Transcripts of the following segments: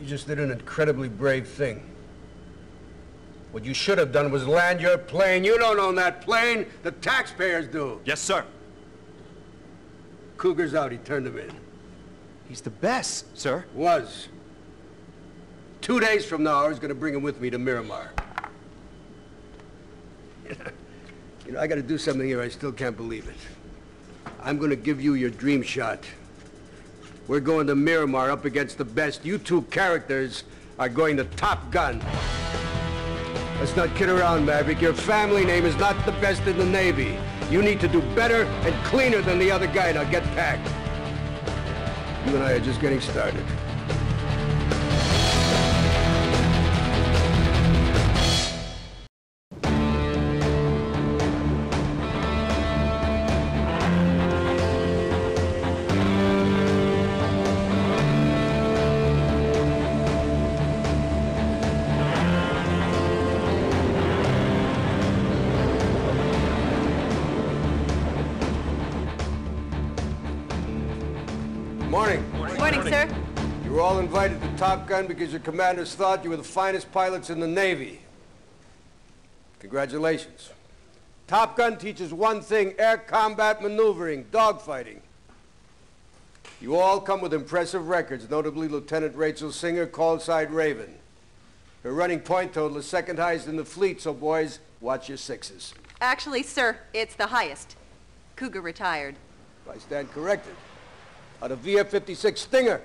You just did an incredibly brave thing. What you should have done was land your plane. You don't own that plane. The taxpayers do. Yes, sir. Cougar's out. He turned him in. He's the best, sir. Was. 2 days from now, I was going to bring him with me to Miramar. You know, I got to do something here. I still can't believe it. I'm going to give you your dream shot. We're going to Miramar up against the best. You two characters are going to Top Gun. Let's not kid around, Maverick. Your family name is not the best in the Navy. You need to do better and cleaner than the other guy. Now get packed. You and I are just getting started. Morning. Morning, sir. You were all invited to Top Gun because your commanders thought you were the finest pilots in the Navy. Congratulations. Top Gun teaches one thing: air combat maneuvering, dogfighting. You all come with impressive records, notably Lieutenant Rachel Singer, call sign Raven. Her running point total is second highest in the fleet, so boys, watch your sixes. Actually, sir, it's the highest. Cougar retired. I stand corrected. Out of VF-56 Stinger,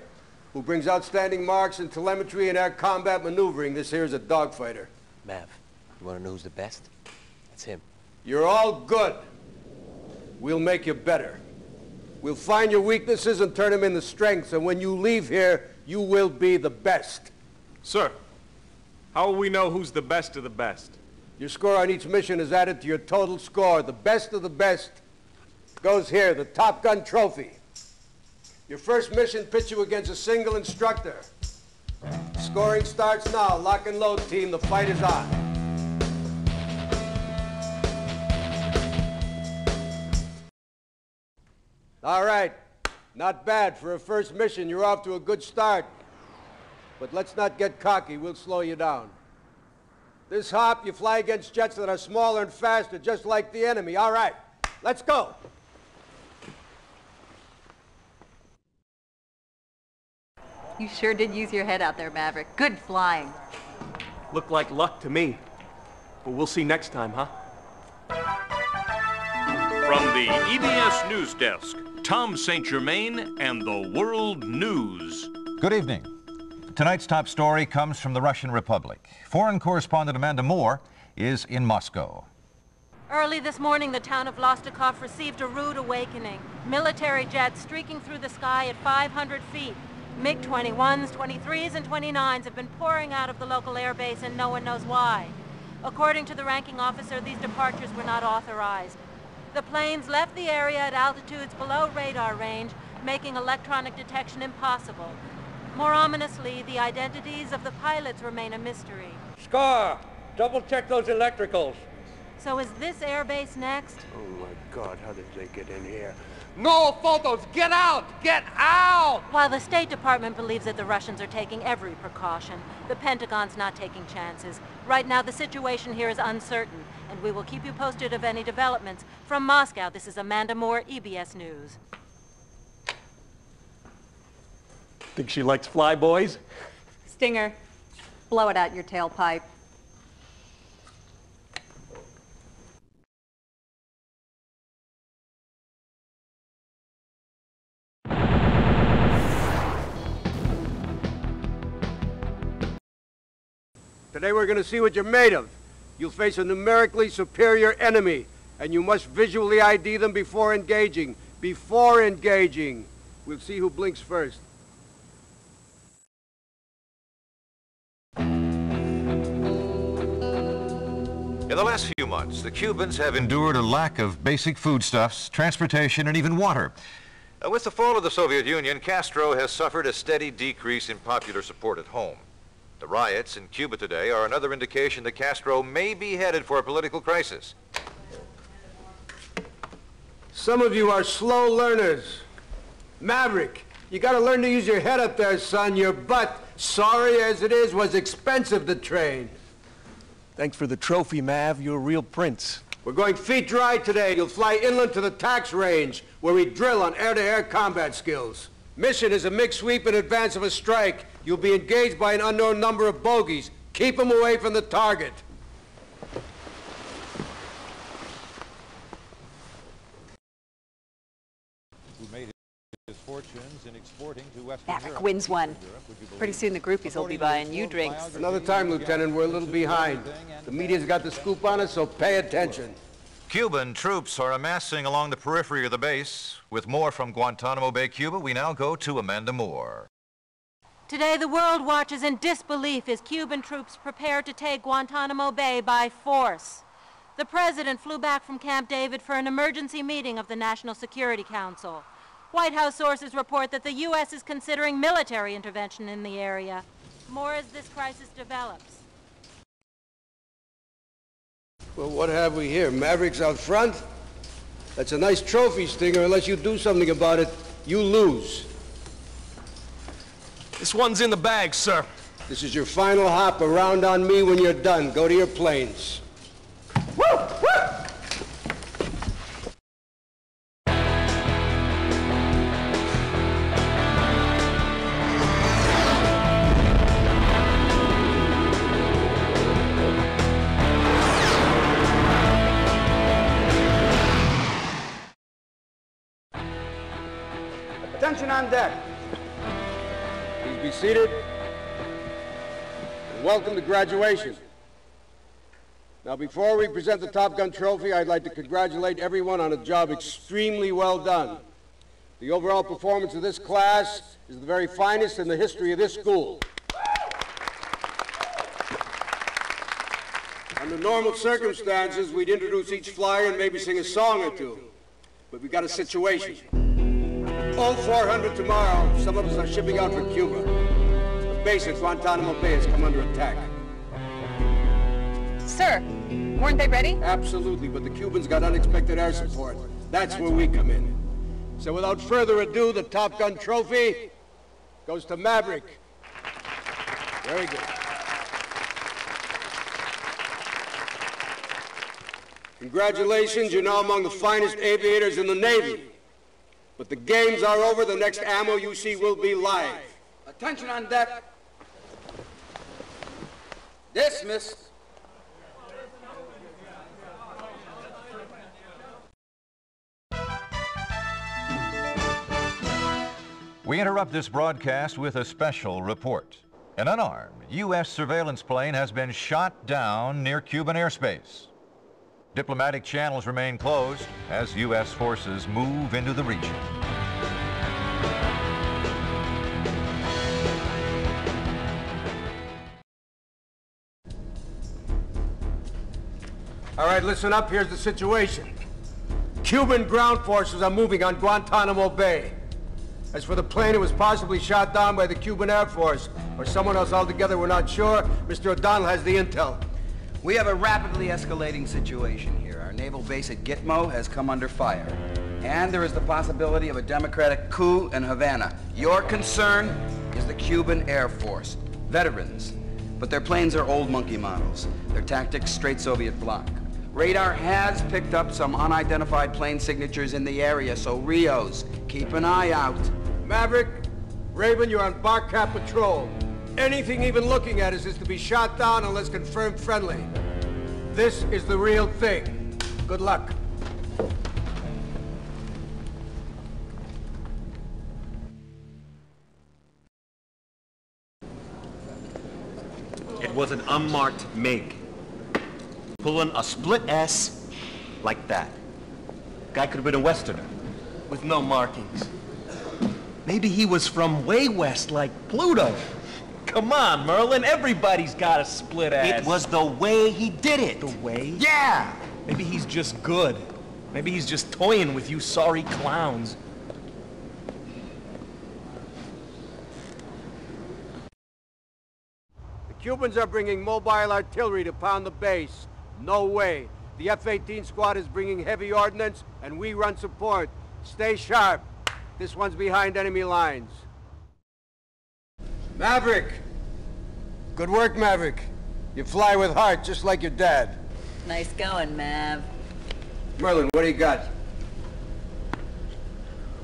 who brings outstanding marks in telemetry and air combat maneuvering. This here is a dogfighter. Mav, you want to know who's the best? That's him. You're all good. We'll make you better. We'll find your weaknesses and turn them into strengths, and when you leave here, you will be the best. Sir, how will we know who's the best of the best? Your score on each mission is added to your total score. The best of the best goes here, the Top Gun trophy. Your first mission pits you against a single instructor. Scoring starts now. Lock and load, team. The fight is on. All right. Not bad. For a first mission, you're off to a good start. But let's not get cocky. We'll slow you down. This hop, you fly against jets that are smaller and faster, just like the enemy. All right. Let's go. You sure did use your head out there, Maverick. Good flying. Looked like luck to me. But we'll see next time, huh? From the EBS News Desk, Tom St. Germain and the World News. Good evening. Tonight's top story comes from the Russian Republic. Foreign correspondent Amanda Moore is in Moscow. Early this morning, the town of Vostokov received a rude awakening. Military jets streaking through the sky at 500 feet. MiG-21s, 23s, and 29s have been pouring out of the local airbase, and no one knows why. According to the ranking officer, these departures were not authorized. The planes left the area at altitudes below radar range, making electronic detection impossible. More ominously, the identities of the pilots remain a mystery. Scar! Double check those electricals. So is this airbase next? Oh, my God, how did they get in here? No photos! Get out! Get out! While the State Department believes that the Russians are taking every precaution, the Pentagon's not taking chances. Right now, the situation here is uncertain, and we will keep you posted of any developments. From Moscow, this is Amanda Moore, EBS News. Think she likes flyboys? Stinger, blow it out your tailpipe. Today we're going to see what you're made of. You'll face a numerically superior enemy, and you must visually ID them before engaging. Before engaging. We'll see who blinks first. In the last few months, the Cubans have endured a lack of basic foodstuffs, transportation, and even water. With the fall of the Soviet Union, Castro has suffered a steady decrease in popular support at home. The riots in Cuba today are another indication that Castro may be headed for a political crisis. Some of you are slow learners. Maverick, you got to learn to use your head up there, son. Your butt Sorry as it is, was expensive to train. Thanks for the trophy, Mav. You're a real prince. We're going feet dry today. You'll fly inland to the tax range, where we drill on air-to-air combat skills. Mission is a mixed sweep in advance of a strike. You'll be engaged by an unknown number of bogies. Keep them away from the target. Maverick wins one. Pretty soon the groupies will be buying you drinks. Another time, Lieutenant, we're a little behind. The media's got the scoop on us, so pay attention. Cuban troops are amassing along the periphery of the base. With more from Guantanamo Bay, Cuba, we now go to Amanda Moore. Today, the world watches in disbelief as Cuban troops prepare to take Guantanamo Bay by force. The president flew back from Camp David for an emergency meeting of the National Security Council. White House sources report that the U.S. is considering military intervention in the area. More as this crisis develops. Well, what have we here? Mavericks out front? That's a nice trophy, Stinger. Unless you do something about it, you lose. This one's in the bag, sir. This is your final hop around on me. When you're done, go to your planes. Woo! Woo! Attention on deck. Please be seated. And welcome to graduation. Now, before we present the Top Gun trophy, I'd like to congratulate everyone on a job extremely well done. The overall performance of this class is the very finest in the history of this school. Under normal circumstances, we'd introduce each flyer and maybe sing a song or two. But we got a situation. 0400 tomorrow, some of us are shipping out for Cuba. The base at Guantanamo Bay has come under attack. Sir, weren't they ready? Absolutely, but the Cubans got unexpected air support. That's where we come in. So without further ado, the Top Gun trophy goes to Maverick. Very good. Congratulations, you're now among the finest aviators in the Navy. But the games are over. The next ammo you see will be live. Attention on deck. Dismissed. We interrupt this broadcast with a special report. An unarmed U.S. surveillance plane has been shot down near Cuban airspace. Diplomatic channels remain closed as U.S. forces move into the region. All right, listen up. Here's the situation. Cuban ground forces are moving on Guantanamo Bay. As for the plane, it was possibly shot down by the Cuban Air Force or someone else altogether. We're not sure. Mr. O'Donnell has the intel. We have a rapidly escalating situation here. Our naval base at Gitmo has come under fire. And there is the possibility of a democratic coup in Havana. Your concern is the Cuban Air Force. Veterans. But their planes are old monkey models. Their tactics straight Soviet bloc. Radar has picked up some unidentified plane signatures in the area, so Rios, keep an eye out. Maverick, Raven, you're on bar cap patrol. Anything even looking at us is to be shot down unless confirmed friendly. This is the real thing. Good luck. It was an unmarked MiG. Pulling a split S like that. Guy could have been a Westerner with no markings. Maybe he was from way west like Pluto. Come on, Merlin, everybody's got a split ass. It was the way he did it. The way? Yeah! Maybe he's just good. Maybe he's just toying with you sorry clowns. The Cubans are bringing mobile artillery to pound the base. No way. The F-18 squad is bringing heavy ordnance, and we run support. Stay sharp. This one's behind enemy lines. Maverick, Good work, Maverick. You fly with heart, just like your dad. Nice going, Mav. Merlin, what do you got?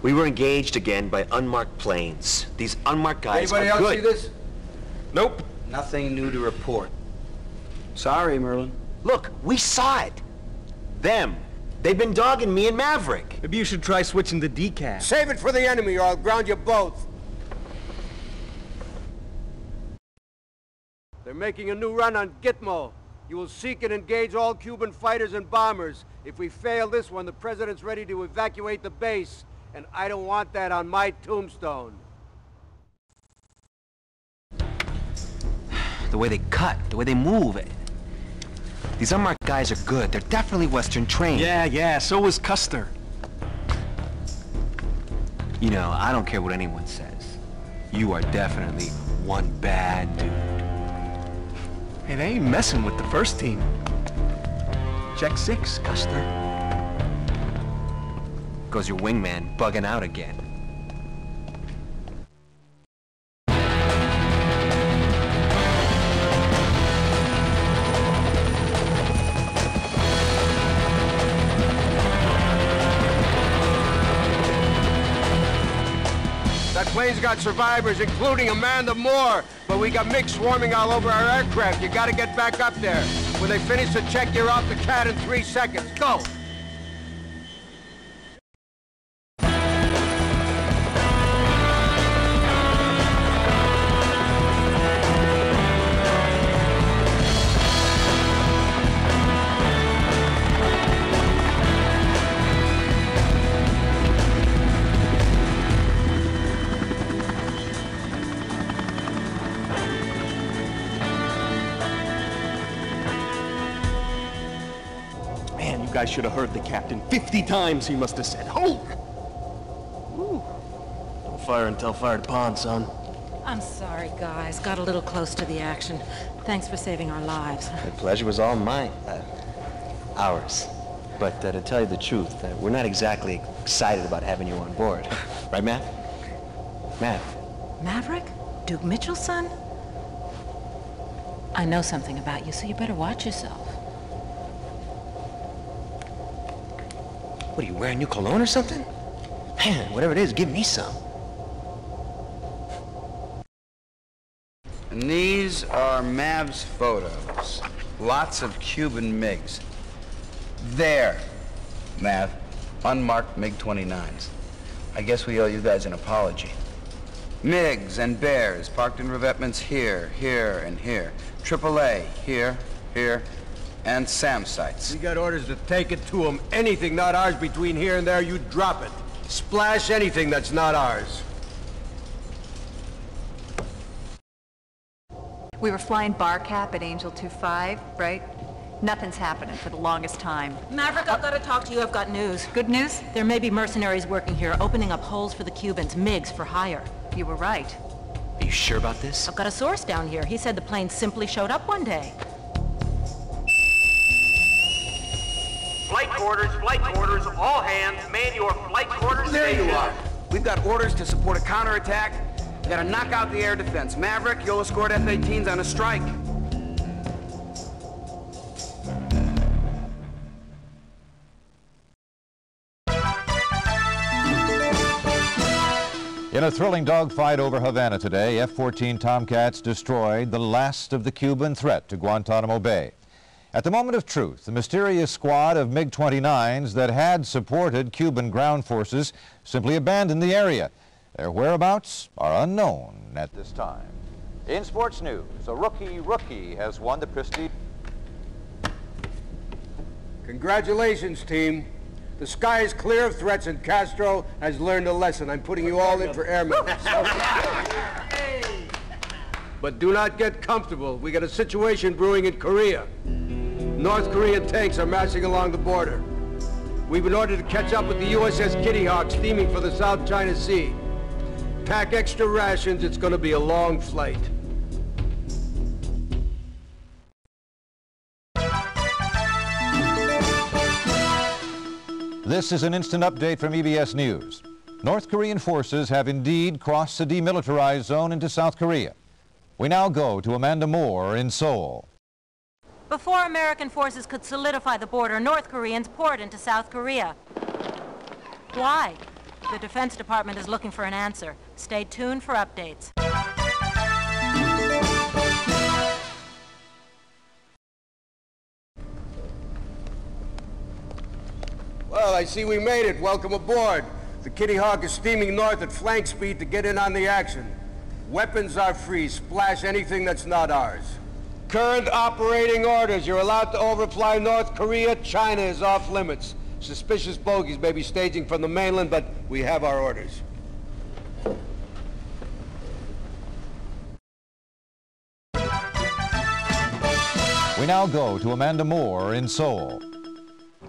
We were engaged again by unmarked planes. These unmarked guys Anybody are else good. see this? Nope. Nothing new to report. Sorry, Merlin. Look, we saw it. Them. They've been dogging me and Maverick. Maybe you should try switching the decaf. Save it for the enemy or I'll ground you both. They're making a new run on Gitmo. You will seek and engage all Cuban fighters and bombers. If we fail this one, the president's ready to evacuate the base, and I don't want that on my tombstone. The way they cut, the way they move. These unmarked guys are good. They're definitely Western trained. Yeah, so was Custer. You know, I don't care what anyone says. You are definitely one bad dude. Hey, they ain't messing with the first team. Check 6, Custer. Goes your wingman bugging out again. That plane's got survivors, including Amanda Moore, but we got MiGs swarming all over our aircraft. You gotta get back up there. When they finish the check, you're off the cat in 3 seconds. Go! Man, you guys should have heard the captain. 50 times he must have said, "Hold!" Ooh. Don't fire until fired upon, son. I'm sorry, guys. Got a little close to the action. Thanks for saving our lives. The pleasure was all mine. Ours. But to tell you the truth, we're not exactly excited about having you on board. Right, Mav? Mav? Maverick? Duke Mitchell's son? I know something about you, so you better watch yourself. What, are you wearing new cologne or something? Man, whatever it is, give me some. And these are Mav's photos. Lots of Cuban MiGs. There, Mav. Unmarked MiG-29s. I guess we owe you guys an apology. MiGs and Bears parked in revetments here, here, and here. AAA here, here, and SAM sites. We got orders to take it to them. Anything not ours between here and there, you drop it. Splash anything that's not ours. We were flying bar cap at Angel 25, right? Nothing's happening for the longest time. Maverick, I've got to talk to you. I've got news. Good news? There may be mercenaries working here, opening up holes for the Cubans, MiGs for hire. You were right. Are you sure about this? I've got a source down here. He said the plane simply showed up one day. Flight quarters, all hands, man your flight quarters There station. you are. We've got orders to support a counterattack. We gotta knock out the air defense. Maverick, you'll escort F-18s on a strike. In a thrilling dogfight over Havana today, F-14 Tomcats destroyed the last of the Cuban threat to Guantanamo Bay. At the moment of truth, the mysterious squad of MiG-29s that had supported Cuban ground forces simply abandoned the area. Their whereabouts are unknown at this time. In sports news, a rookie has won the prestige. Congratulations, team. The sky is clear of threats and Castro has learned a lesson. I'm putting you all in for airmen. But do not get comfortable. We got a situation brewing in Korea. North Korean tanks are marching along the border. We've been ordered to catch up with the USS Kitty Hawk steaming for the South China Sea. Pack extra rations. It's going to be a long flight. This is an instant update from EBS News. North Korean forces have indeed crossed the demilitarized zone into South Korea. We now go to Amanda Moore in Seoul. Before American forces could solidify the border, North Koreans poured into South Korea. Why? The Defense Department is looking for an answer. Stay tuned for updates. Well, I see we made it. Welcome aboard. The Kitty Hawk is steaming north at flank speed to get in on the action. Weapons are free. Splash anything that's not ours. Current operating orders. You're allowed to overfly North Korea. China is off limits. Suspicious bogies may be staging from the mainland, but we have our orders. We now go to Amanda Moore in Seoul.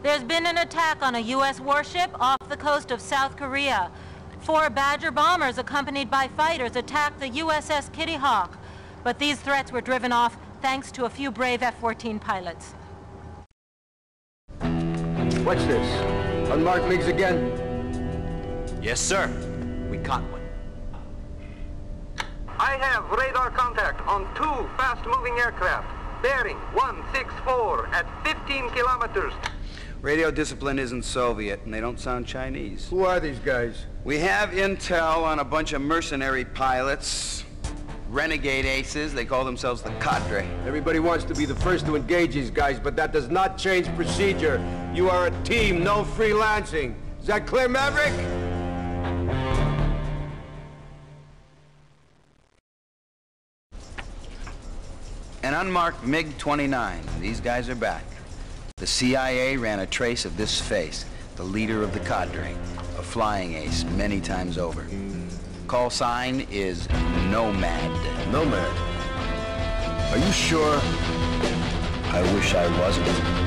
There's been an attack on a U.S. warship off the coast of South Korea. 4 Badger bombers accompanied by fighters attacked the USS Kitty Hawk, but these threats were driven off thanks to a few brave F-14 pilots. What's this? Unmarked MiGs again? Yes, sir. We caught one. I have radar contact on 2 fast-moving aircraft, bearing 164 at 15 kilometers. Radio discipline isn't Soviet, and they don't sound Chinese. Who are these guys? We have intel on a bunch of mercenary pilots, renegade aces. They call themselves the cadre. Everybody wants to be the first to engage these guys, but that does not change procedure. You are a team, no freelancing. Is that clear, Maverick? An unmarked MiG-29. These guys are back. The CIA ran a trace of this face, the leader of the cadre, a flying ace many times over. Call sign is Nomad. Nomad? Are you sure? I wish I wasn't.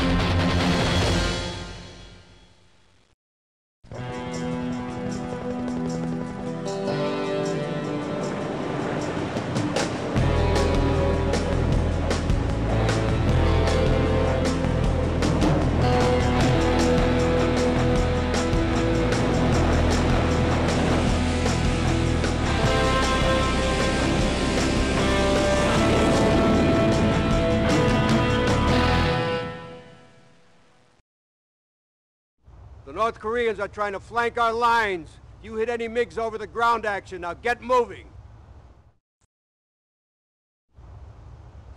The North Koreans are trying to flank our lines. You hit any MiGs over the ground action. Now get moving.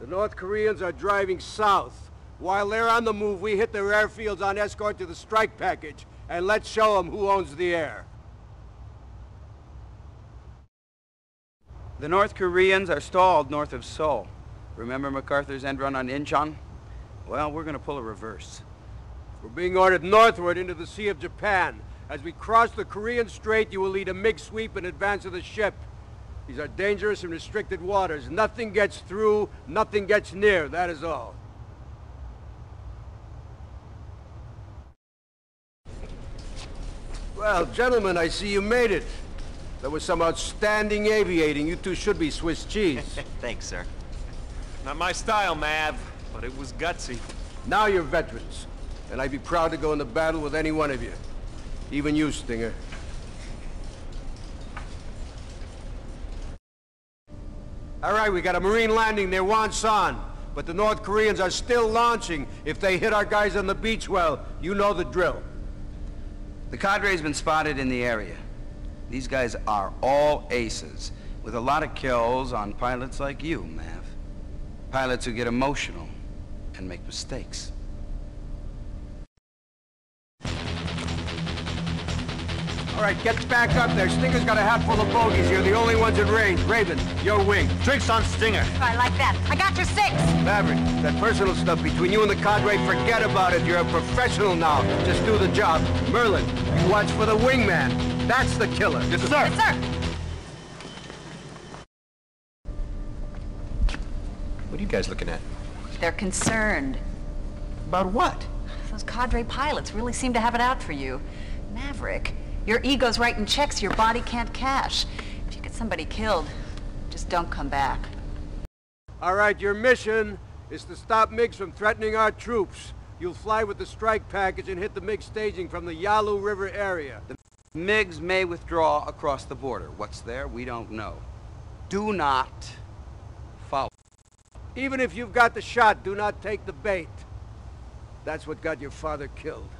The North Koreans are driving south. While they're on the move, we hit their airfields on escort to the strike package. And let's show them who owns the air. The North Koreans are stalled north of Seoul. Remember MacArthur's end run on Incheon? Well, we're going to pull a reverse. We're being ordered northward into the Sea of Japan. As we cross the Korean Strait, you will lead a MiG sweep in advance of the ship. These are dangerous and restricted waters. Nothing gets through, nothing gets near, that is all. Well, gentlemen, I see you made it. That was some outstanding aviating. You two should be Swiss cheese. Thanks, sir. Not my style, Mav, but it was gutsy. Now you're veterans. And I'd be proud to go into battle with any one of you. Even you, Stinger. All right, we got a Marine landing near Wonsan. But the North Koreans are still launching. If they hit our guys on the beach, well, you know the drill. The cadre's been spotted in the area. These guys are all aces, with a lot of kills on pilots like you, Mav. Pilots who get emotional and make mistakes. All right, get back up there. Stinger's got a hat full of bogeys here, the only ones in range. Raven, your wing. Drinks on Stinger. I like that. I got your 6. Maverick, that personal stuff between you and the cadre, forget about it. You're a professional now. Just do the job. Merlin, you watch for the wingman. That's the killer. Yes, sir. Yes, sir. What are you guys looking at? They're concerned. About what? Those cadre pilots really seem to have it out for you. Maverick, your ego's writing checks your body can't cash. If you get somebody killed, just don't come back. All right, your mission is to stop MiGs from threatening our troops. You'll fly with the strike package and hit the MiG staging from the Yalu River area. The MiGs may withdraw across the border. What's there, we don't know. Do not follow. Even if you've got the shot, do not take the bait. That's what got your father killed.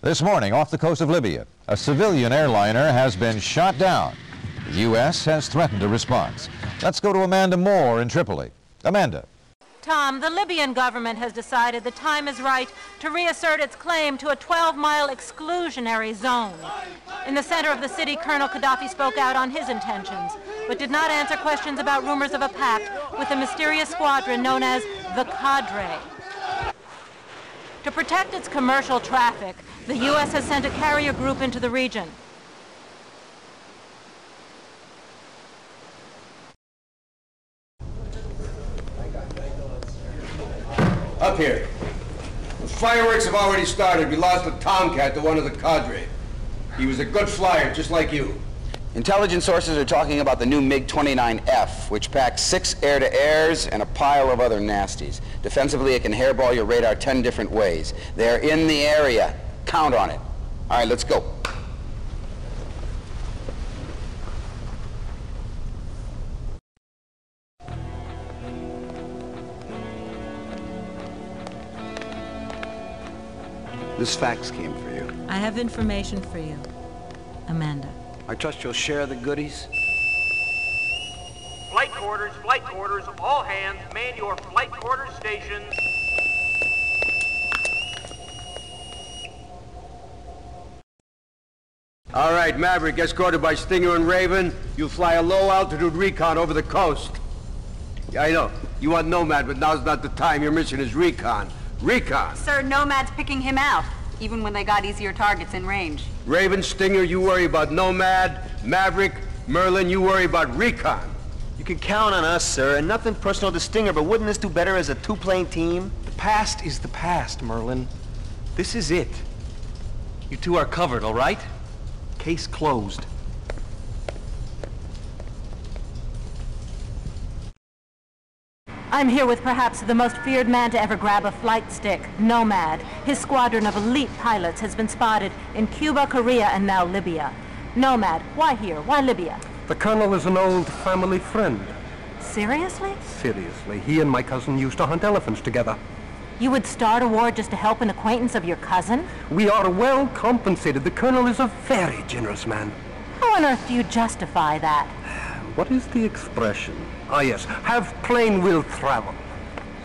This morning, off the coast of Libya, a civilian airliner has been shot down. The U.S. has threatened a response. Let's go to Amanda Moore in Tripoli. Amanda. Tom, the Libyan government has decided the time is right to reassert its claim to a 12-mile exclusionary zone. In the center of the city, Colonel Gaddafi spoke out on his intentions, but did not answer questions about rumors of a pact with a mysterious squadron known as the Cadre. To protect its commercial traffic, the U.S. has sent a carrier group into the region. Up here. The fireworks have already started. We lost a Tomcat to one of the Cadre. He was a good flyer, just like you. Intelligence sources are talking about the new MiG-29F, which packs 6 air-to-airs and a pile of other nasties. Defensively, it can hairball your radar 10 different ways. They're in the area. Count on it. All right, let's go. This fax came for you. I have information for you, Amanda. I trust you'll share the goodies. Flight quarters, all hands, man your flight quarters stations. All right, Maverick, escorted by Stinger and Raven, you'll fly a low-altitude recon over the coast. Yeah, I know. You want Nomad, but now's not the time. Your mission is recon. Recon! Sir, Nomad's picking him out, even when they got easier targets in range. Raven, Stinger, you worry about Nomad. Maverick, Merlin, you worry about recon. You can count on us, sir, and nothing personal to Stinger, but wouldn't this do better as a two-plane team? The past is the past, Merlin. This is it. You two are covered, all right? Case closed. I'm here with perhaps the most feared man to ever grab a flight stick, Nomad. His squadron of elite pilots has been spotted in Cuba, Korea, and now Libya. Nomad, why here? Why Libya? The Colonel is an old family friend. Seriously? Seriously, he and my cousin used to hunt elephants together. You would start a war just to help an acquaintance of your cousin? We are well compensated. The Colonel is a very generous man. How on earth do you justify that? What is the expression? Ah, yes. Have plain will travel.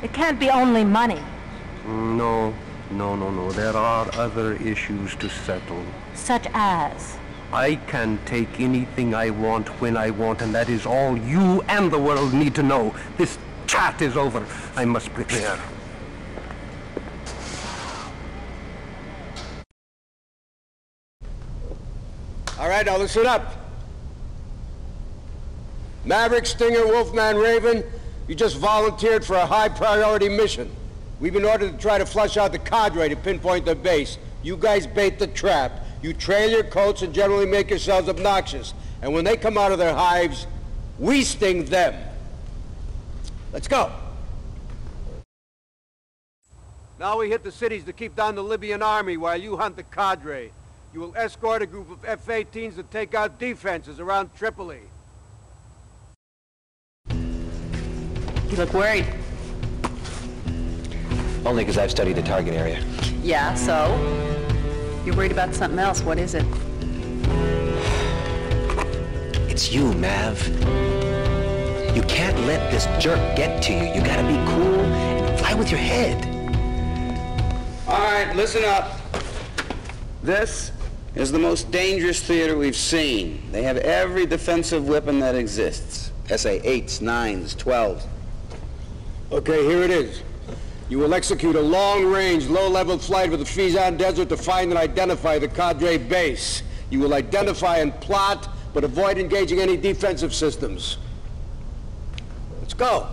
It can't be only money. No. There are other issues to settle. Such as? I can take anything I want when I want, and that is all you and the world need to know. This chat is over. I must prepare. All right, now listen up. Maverick, Stinger, Wolfman, Raven, you just volunteered for a high-priority mission. We've been ordered to try to flush out the Cadre to pinpoint their base. You guys bait the trap. You trail your coats and generally make yourselves obnoxious. And when they come out of their hives, we sting them. Let's go. Now we hit the cities to keep down the Libyan army while you hunt the Cadre. You will escort a group of F-18s to take out defenses around Tripoli. You look worried. Only because I've studied the target area. Yeah, so? You're worried about something else. What is it? It's you, Mav. You can't let this jerk get to you. You gotta be cool and fly with your head. All right, listen up. This is the most dangerous theater we've seen. They have every defensive weapon that exists. SA-8s, 9s, 12s. Okay, here it is. You will execute a long-range, low-level flight over the Fezzan Desert to find and identify the Cadre base. You will identify and plot, but avoid engaging any defensive systems. Let's go.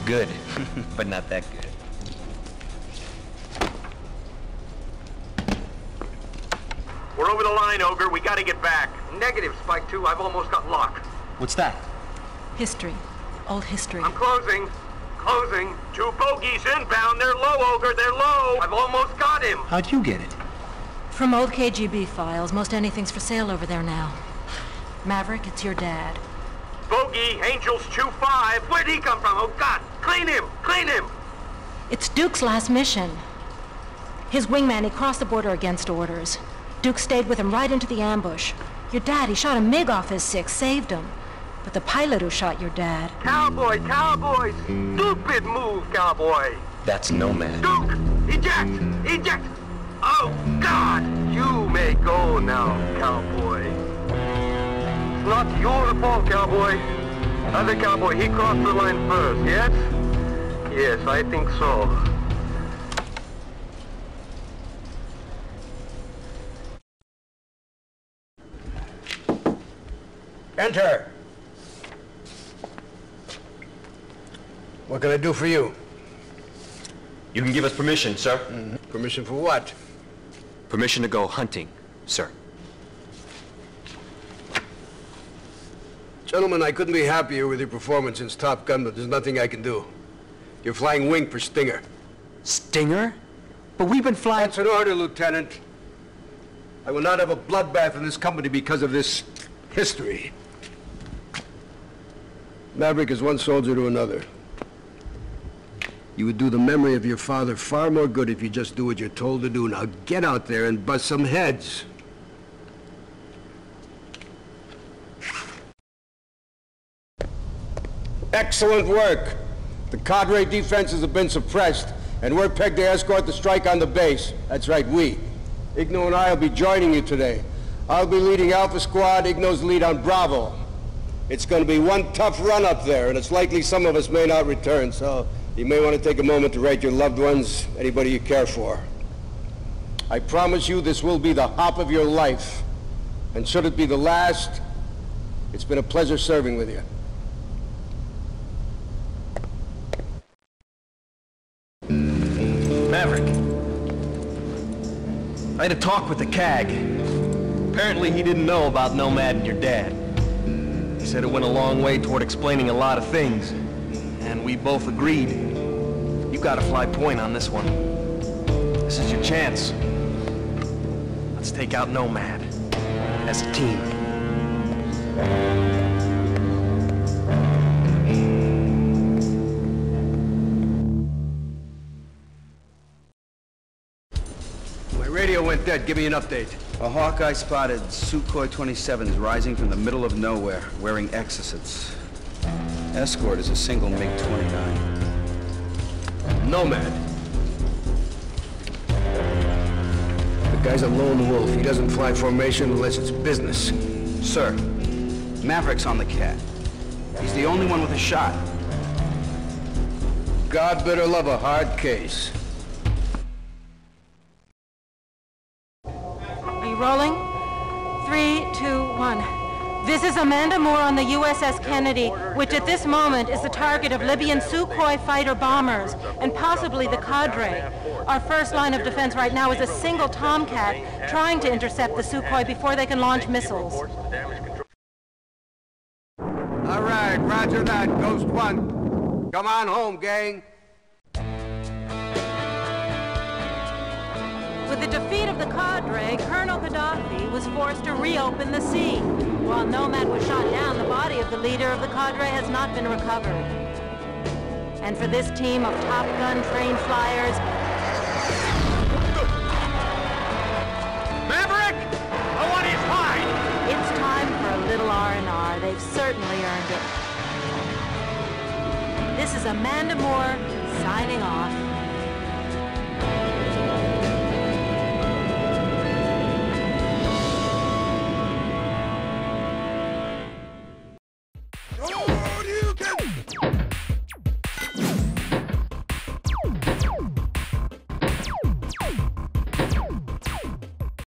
Good, but not that good. We're We're over the line, Ogre. We gotta get back. Negative, Spike 2. I've almost got lock. What's that? History. Old history. I'm closing. Closing. 2 bogeys inbound. They're low, Ogre. They're low. I've almost got him. How'd you get it? From old KGB files, most anything's for sale over there now. Maverick, it's your dad. Bogey, Angels 2-5. Where'd he come from? Oh, God. Clean him. Clean him. It's Duke's last mission. His wingman, he crossed the border against orders. Duke stayed with him right into the ambush. Your dad, he shot a MiG off his 6, saved him. But the pilot who shot your dad... Cowboy, cowboy. Stupid move, cowboy. That's Nomad. Duke, eject. Eject. Oh, God. You may go now, cowboy. It's not your fault, cowboy. Other cowboy, he crossed the line first, yes? Yes, I think so. Enter. What can I do for you? You can give us permission, sir. Permission for what? Permission to go hunting, sir. Gentlemen, I couldn't be happier with your performance since Top Gun, but there's nothing I can do. You're flying wing for Stinger. Stinger? But we've been flying... That's an order, Lieutenant. I will not have a bloodbath in this company because of this history. Maverick is one soldier to another. You would do the memory of your father far more good if you just do what you're told to do. Now get out there and bust some heads. Excellent work. The cadre defenses have been suppressed, and we're pegged to escort the strike on the base. That's right, we. Igno and I will be joining you today. I'll be leading Alpha Squad, Igno's lead on Bravo. It's going to be one tough run up there, and it's likely some of us may not return, so you may want to take a moment to write your loved ones, anybody you care for. I promise you this will be the hop of your life, and should it be the last, it's been a pleasure serving with you. Maverick. I had a talk with the CAG. Apparently he didn't know about Nomad and your dad. He said it went a long way toward explaining a lot of things. And we both agreed. You gotta fly point on this one. This is your chance. Let's take out Nomad. As a team. Radio went dead. Give me an update. A Hawkeye spotted Sukhoi 27s rising from the middle of nowhere, wearing exocets. Escort is a single MiG-29. Nomad. The guy's a lone wolf. He doesn't fly formation unless it's business. Sir, Maverick's on the cat. He's the only one with a shot. God better love a hard case. Rolling? 3, 2, 1. This is Amanda Moore on the USS Kennedy, which at this moment is the target of Libyan Sukhoi fighter bombers and possibly the cadre. Our first line of defense right now is a single Tomcat trying to intercept the Sukhoi before they can launch missiles. All right, roger that, Ghost 1. Come on home, gang. With the defeat of the cadre, Colonel Gaddafi was forced to reopen the sea. While Nomad was shot down, the body of the leader of the cadre has not been recovered. And for this team of Top Gun trained flyers... Maverick! I want his hide! It's time for a little R&R. They've certainly earned it. This is Amanda Moore, signing off.